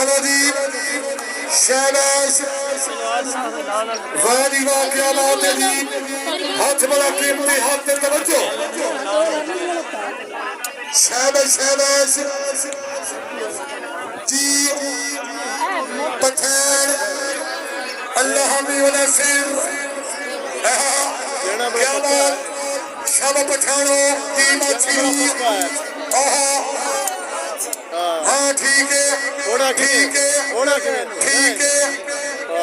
चलो जी शहबाज वाह जी वाह क्या बात है जी हाथ बड़ा कीमती हाथ से तवज्जो शहबाज शहबाज जी पठान अल्लाह नसीर क्या बात शाबा पठानो टीम अच्छी हाँ ठीक है ठीक है ठीक है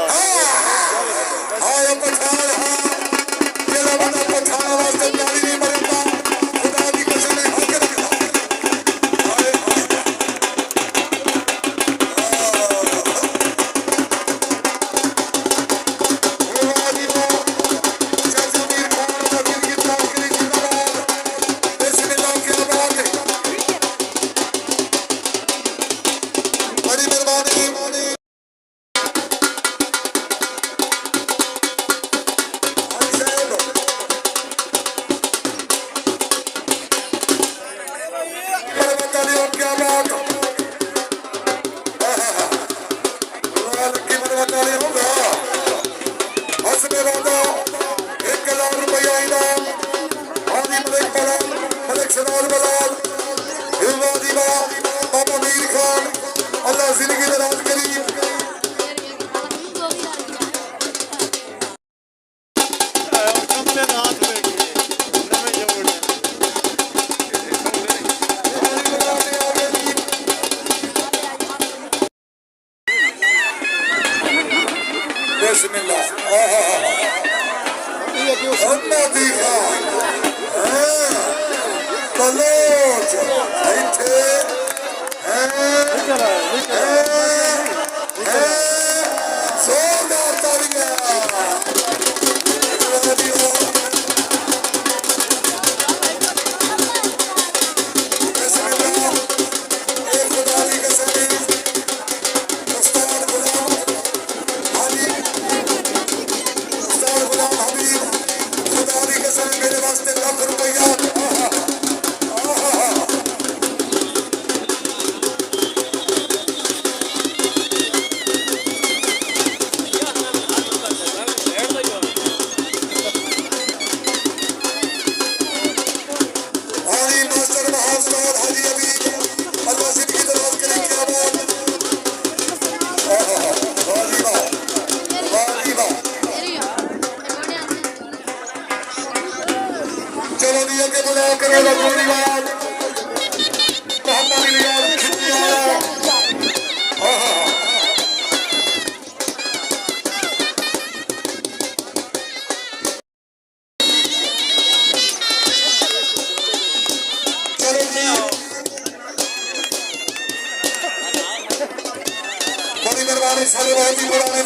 हाँ हाँ पठान हाँ जेला बंदा पठान वास्ते ताली नहीं मरता खुदा की कसम है हक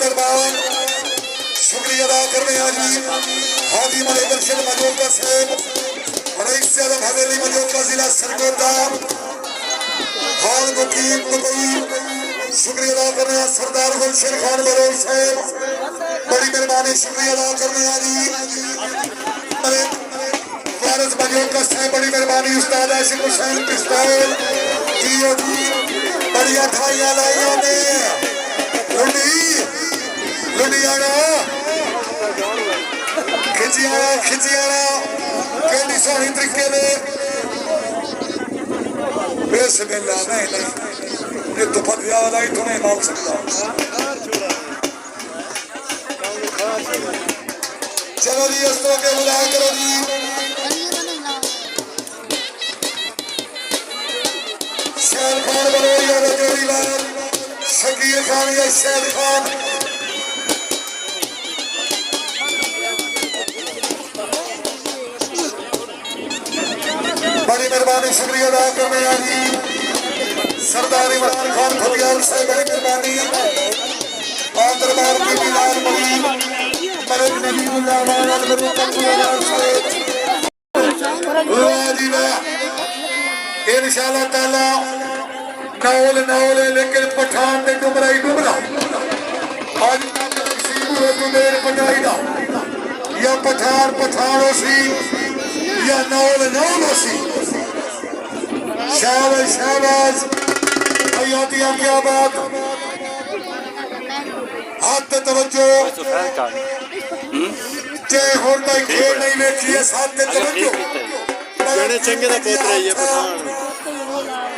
रखना शुक्रिया अदा करने जी हाजी मले दर्शन मजोका साहब मलेशिया हवेली मजोका जिला सरगोदा हाल मुकीम दुबई शुक्रिया अदा करने सरदार गुलशन खान बलोच साहब बड़ी मेहरबानी शुक्रिया अदा करने जी वारिस मजोका साहब बड़ी मेहरबानी उस्ताद आशिक हुसैन पिस्तौल जी बढ़िया थाइयां लाइया ने लुधियाना खिचियाना केडी सोहनी तरीके ने बिस्मिल्लाह नहीं ये तो फतिया वाला ही तो नहीं मांग सकता चलो जी दोस्तों के बुला करो जी शैल खान बलोरिया जोड़ी लाल शकीर खान या शैल खान बड़ी मेहरबानी शुक्रिया अदा करने जी सरदार इमरान खान फतियाल से बड़ी मेहरबानी दरबार की बिलाल मली मलिक नबीउल्लाह वाला जी इंशाअल्लाह ताला नौल लेकिन पठान ने डुबराई डुबरा आज मेर पटाई दा या पठान पठानो सी या नौल सी शाबाश शाबाश क्या बात ਹੱਥ ਤੇ ਤਵੱਜੋ ਜੇ ਹੁਣ ਤਾਈ ਖੇਡ ਨਹੀਂ ਵੇਖੀ ਹੈ ਸਾਥ ਤੇ ਤਵੱਜੋ ਗਾਣੇ ਚੰਗੇ ਦਾ ਪੁੱਤ ਰਹੀ ਹੈ ਪਠਾਨ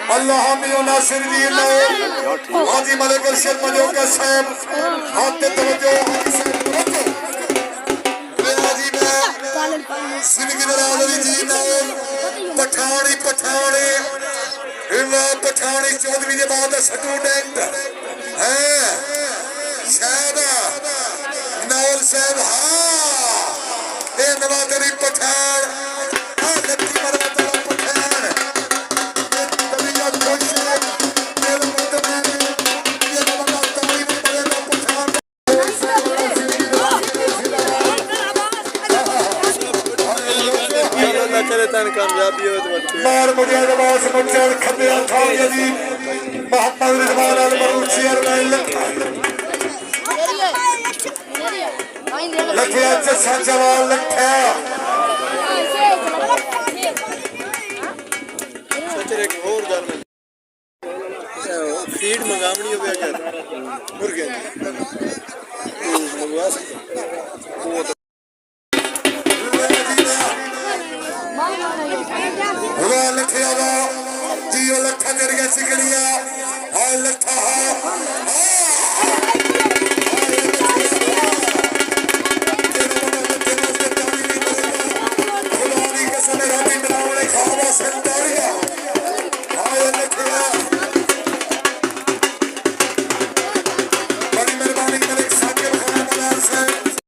अल्लाह मियो नासिर दी अल्लाह हाजी मलिक अरशद मजोका साहब हाथ ते तवज्जो हाजी मैं सिंगी दरावली जी नाल पठानी इल्ला पठानी चौधरी के बाद स्टूडेंट है शायद नौल साहब हां ए नवाजरी पठान हां लक्की मरवा पठान कामयाबी हो मार मुझे नवाज मुझे खबे अठाई जी मोहम्मद रिजवान अल मरूची अरनाइल लखिया जसा जवान लखा सचर एक और गल फीड मंगावनी हो गया मुर्गे मंगवा सकते लखिया जियो लखा तेरिया सिकड़िया हाय लखा खुदा की कसम रबी बनावने खावा सकते